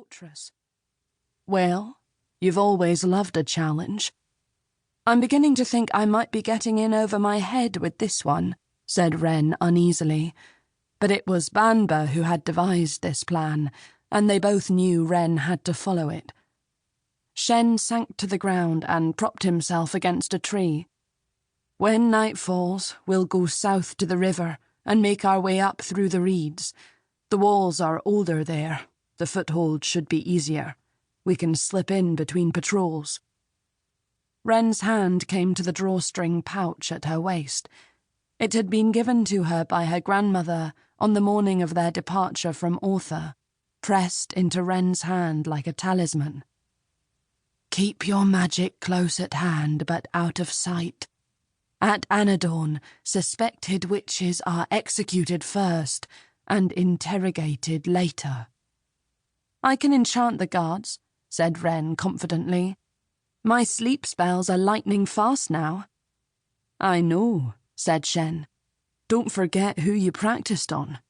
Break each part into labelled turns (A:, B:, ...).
A: fortress. Well, you've always loved a challenge. I'm beginning to think I might be getting in over my head with this one, said Wren uneasily. But it was Banba who had devised this plan, and they both knew Wren had to follow it. Shen sank to the ground and propped himself against a tree. When night falls, we'll go south to the river and make our way up through the reeds. The walls are older there. The foothold should be easier. We can slip in between patrols. Wren's hand came to the drawstring pouch at her waist. It had been given to her by her grandmother on the morning of their departure from Author, pressed into Wren's hand like a talisman. Keep your magic close at hand but out of sight. At Anadorn, suspected witches are executed first and interrogated later. I can enchant the guards, said Wren confidently. My sleep spells are lightning fast now. I know, said Shen. Don't forget who you practiced on.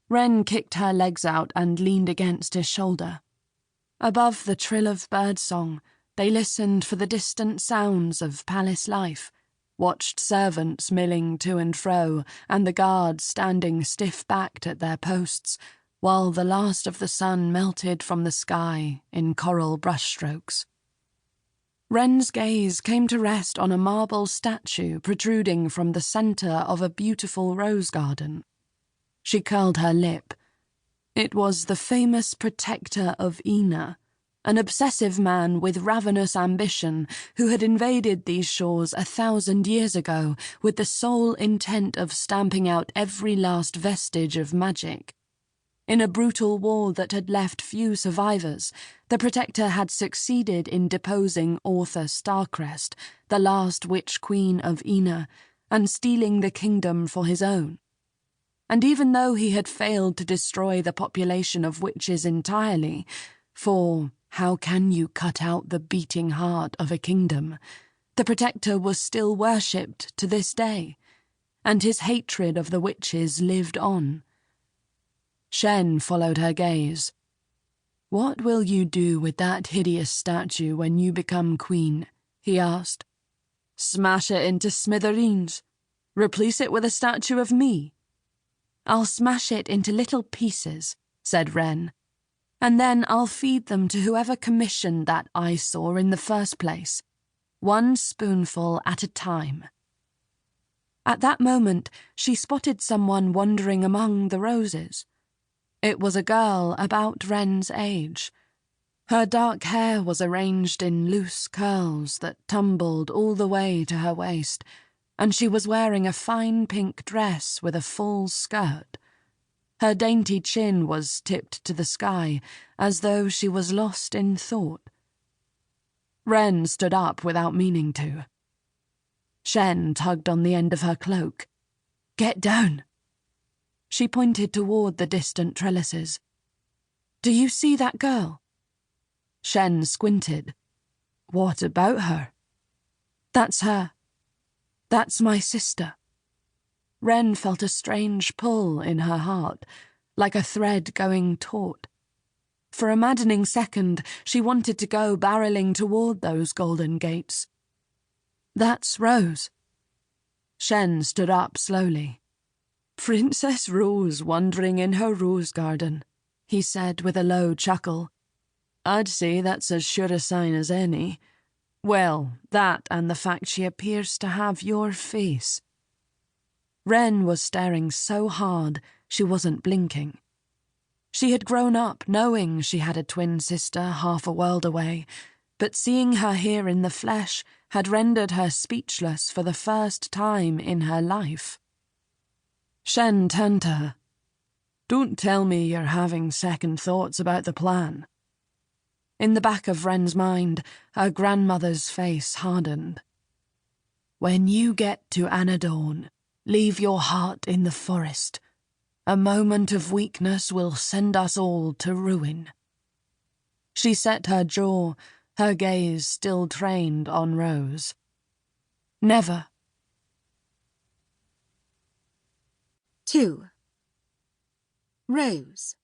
A: Wren kicked her legs out and leaned against his shoulder. Above the trill of birdsong, they listened for the distant sounds of palace life, watched servants milling to and fro, and the guards standing stiff-backed at their posts, while the last of the sun melted from the sky in coral brushstrokes. Wren's gaze came to rest on a marble statue protruding from the centre of a beautiful rose garden. She curled her lip. It was the famous protector of Ina, an obsessive man with ravenous ambition who had invaded these shores 1,000 years ago with the sole intent of stamping out every last vestige of magic. In a brutal war that had left few survivors, the Protector had succeeded in deposing Author Starcrest, the last witch queen of Ina, and stealing the kingdom for his own. And even though he had failed to destroy the population of witches entirely, for how can you cut out the beating heart of a kingdom, the Protector was still worshipped to this day, and his hatred of the witches lived on. Shen followed her gaze. What will you do with that hideous statue when you become queen? He asked. Smash it into smithereens. Replace it with a statue of me. I'll smash it into little pieces, said Wren, and then I'll feed them to whoever commissioned that eyesore in the first place, 1 spoonful at a time. At that moment, she spotted someone wandering among the roses. It was a girl about Wren's age. Her dark hair was arranged in loose curls that tumbled all the way to her waist, and she was wearing a fine pink dress with a full skirt. Her dainty chin was tipped to the sky, as though she was lost in thought. Wren stood up without meaning to. Shen tugged on the end of her cloak. Get down. She pointed toward the distant trellises. Do you see that girl? Shen squinted. What about her? That's her. That's my sister. Wren felt a strange pull in her heart, like a thread going taut. For a maddening second, she wanted to go barreling toward those golden gates. That's Rose. Shen stood up slowly. Princess Rose wandering in her rose garden, he said with a low chuckle. I'd say that's as sure a sign as any. Well, that and the fact she appears to have your face. Wren was staring so hard she wasn't blinking. She had grown up knowing she had a twin sister half a world away, but seeing her here in the flesh had rendered her speechless for the first time in her life. Shen turned to her. Don't tell me you're having second thoughts about the plan. In the back of Wren's mind, her grandmother's face hardened. When you get to Anadorn, leave your heart in the forest. A moment of weakness will send us all to ruin. She set her jaw, her gaze still trained on Rose. Never.
B: 2. Rose.